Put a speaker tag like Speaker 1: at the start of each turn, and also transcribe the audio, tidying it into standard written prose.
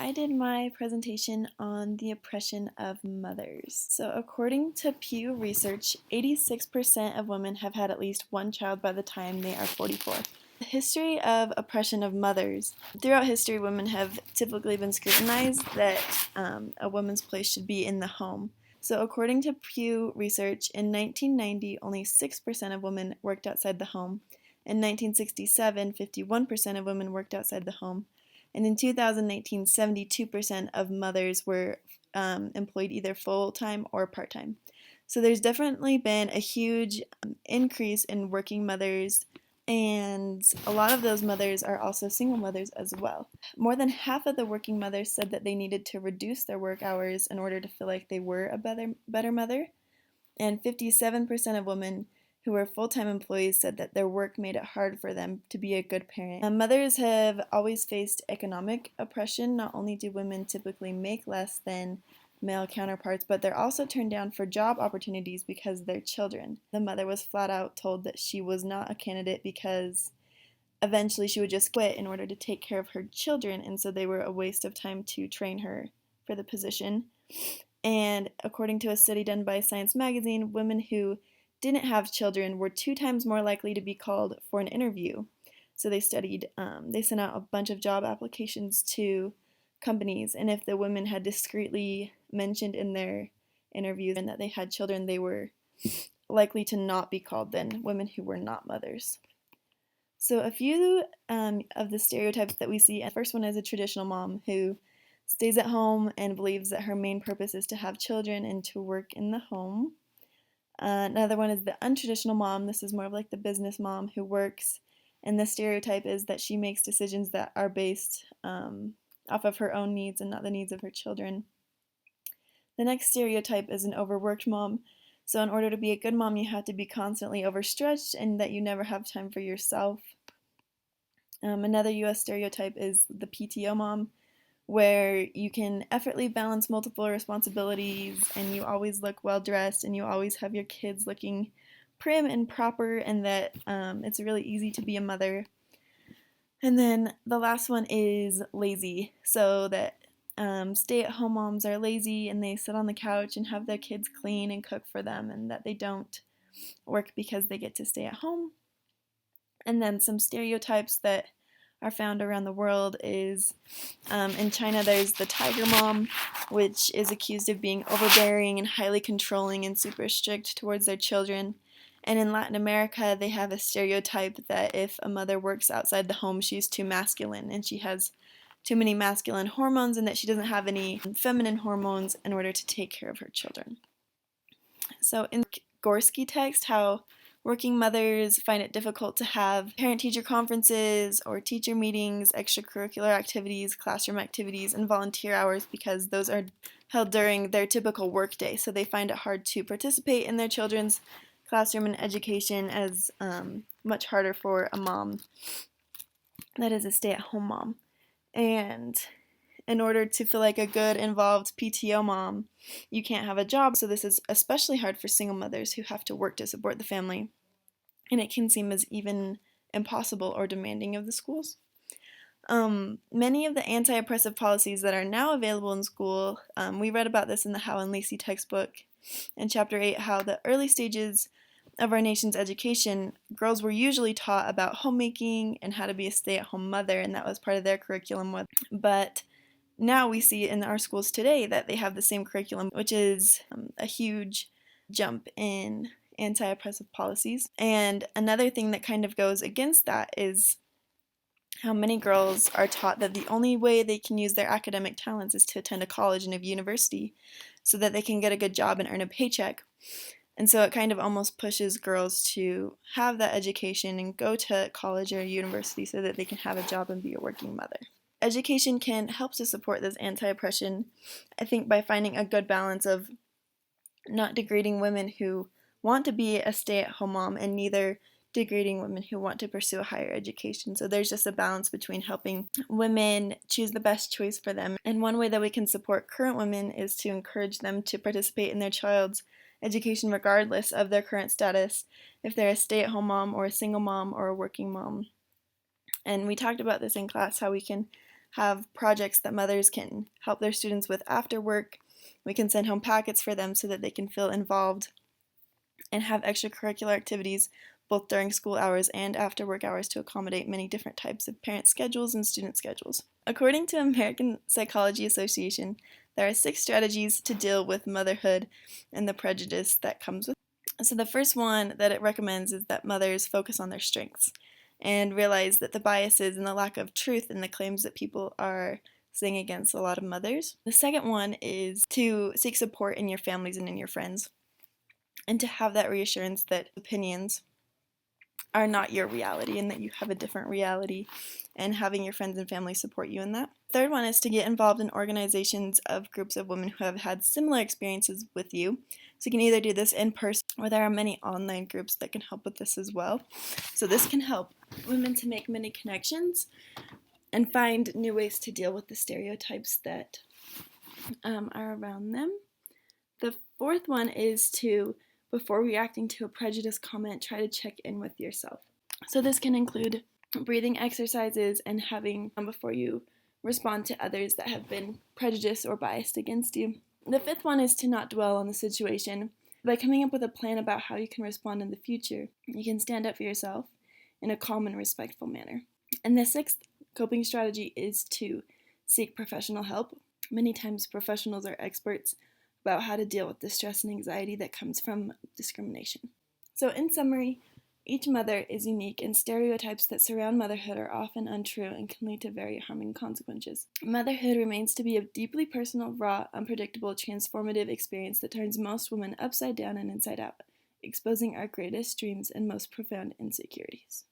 Speaker 1: I did my presentation on the oppression of mothers. So according to Pew Research, 86% of women have had at least one child by the time they are 44. The history of oppression of mothers. Throughout history, women have typically been scrutinized that a woman's place should be in the home. So according to Pew Research, in 1990, only 6% of women worked outside the home. In 1967, 51% of women worked outside the home. And in 2019, 72% of mothers were employed either full-time or part-time. So there's definitely been a huge increase in working mothers, and a lot of those mothers are also single mothers as well. More than half of the working mothers said that they needed to reduce their work hours in order to feel like they were a better mother, and 57% of women who were full-time employees said that their work made it hard for them to be a good parent. Mothers have always faced economic oppression. Not only do women typically make less than male counterparts, but they're also turned down for job opportunities because they're children. The mother was flat out told that she was not a candidate because eventually she would just quit in order to take care of her children, and so they were a waste of time to train her for the position. And according to a study done by Science Magazine, women who didn't have children were 2 times more likely to be called for an interview. So they sent out a bunch of job applications to companies, and if the women had discreetly mentioned in their interviews that they had children, they were likely to not be called than women who were not mothers. So a few of the stereotypes that we see, the first one is a traditional mom who stays at home and believes that her main purpose is to have children and to work in the home. Another one is the untraditional mom. This is more of like the business mom who works, and the stereotype is that she makes decisions that are based off of her own needs and not the needs of her children. The next stereotype is an overworked mom. So in order to be a good mom, you have to be constantly overstretched and that you never have time for yourself. Another US stereotype is the PTO mom, where you can effortlessly balance multiple responsibilities and you always look well dressed and you always have your kids looking prim and proper, and that it's really easy to be a mother. And then the last one is lazy, so that stay-at-home moms are lazy and they sit on the couch and have their kids clean and cook for them, and that they don't work because they get to stay at home. And then some stereotypes that are found around the world is in China there's the tiger mom, which is accused of being overbearing and highly controlling and super strict towards their children. And in Latin America they have a stereotype that if a mother works outside the home, she's too masculine and she has too many masculine hormones, and that she doesn't have any feminine hormones in order to take care of her children. So in Gorski text, how working mothers find it difficult to have parent-teacher conferences or teacher meetings, extracurricular activities, classroom activities, and volunteer hours because those are held during their typical workday. So they find it hard to participate in their children's classroom and education, as much harder for a mom that is a stay-at-home mom. And in order to feel like a good, involved PTO mom, you can't have a job, so this is especially hard for single mothers who have to work to support the family, and it can seem as even impossible or demanding of the schools. Many of the anti-oppressive policies that are now available in school, we read about this in the Howe and Lacey textbook in Chapter 8, how the early stages of our nation's education, girls were usually taught about homemaking and how to be a stay-at-home mother, and that was part of their curriculum. But now we see in our schools today that they have the same curriculum, which is a huge jump in anti-oppressive policies. And another thing that kind of goes against that is how many girls are taught that the only way they can use their academic talents is to attend a college and a university so that they can get a good job and earn a paycheck. And so it kind of almost pushes girls to have that education and go to college or university so that they can have a job and be a working mother. Education can help to support this anti-oppression, I think, by finding a good balance of not degrading women who want to be a stay-at-home mom and neither degrading women who want to pursue a higher education. So there's just a balance between helping women choose the best choice for them. And one way that we can support current women is to encourage them to participate in their child's education regardless of their current status, if they're a stay-at-home mom or a single mom or a working mom. And we talked about this in class, how we can have projects that mothers can help their students with after work. We can send home packets for them so that they can feel involved and have extracurricular activities both during school hours and after work hours to accommodate many different types of parent schedules and student schedules. According to American Psychology Association, there are 6 strategies to deal with motherhood and the prejudice that comes with it. So the first one that it recommends is that mothers focus on their strengths and realize that the biases and the lack of truth in the claims that people are saying against a lot of mothers. The second one is to seek support in your families and in your friends, and to have that reassurance that opinions are not your reality and that you have a different reality, and having your friends and family support you in that. The third one is to get involved in organizations of groups of women who have had similar experiences with you. So you can either do this in person, or there are many online groups that can help with this as well. So this can help women to make many connections and find new ways to deal with the stereotypes that are around them. The fourth one is to, before reacting to a prejudice comment, try to check in with yourself. So this can include breathing exercises and having before you respond to others that have been prejudiced or biased against you. The fifth one is to not dwell on the situation. By coming up with a plan about how you can respond in the future, you can stand up for yourself in a calm and respectful manner. And the sixth coping strategy is to seek professional help. Many times professionals are experts about how to deal with the stress and anxiety that comes from discrimination. So in summary, each mother is unique, and stereotypes that surround motherhood are often untrue and can lead to very harming consequences. Motherhood remains to be a deeply personal, raw, unpredictable, transformative experience that turns most women upside down and inside out, exposing our greatest dreams and most profound insecurities.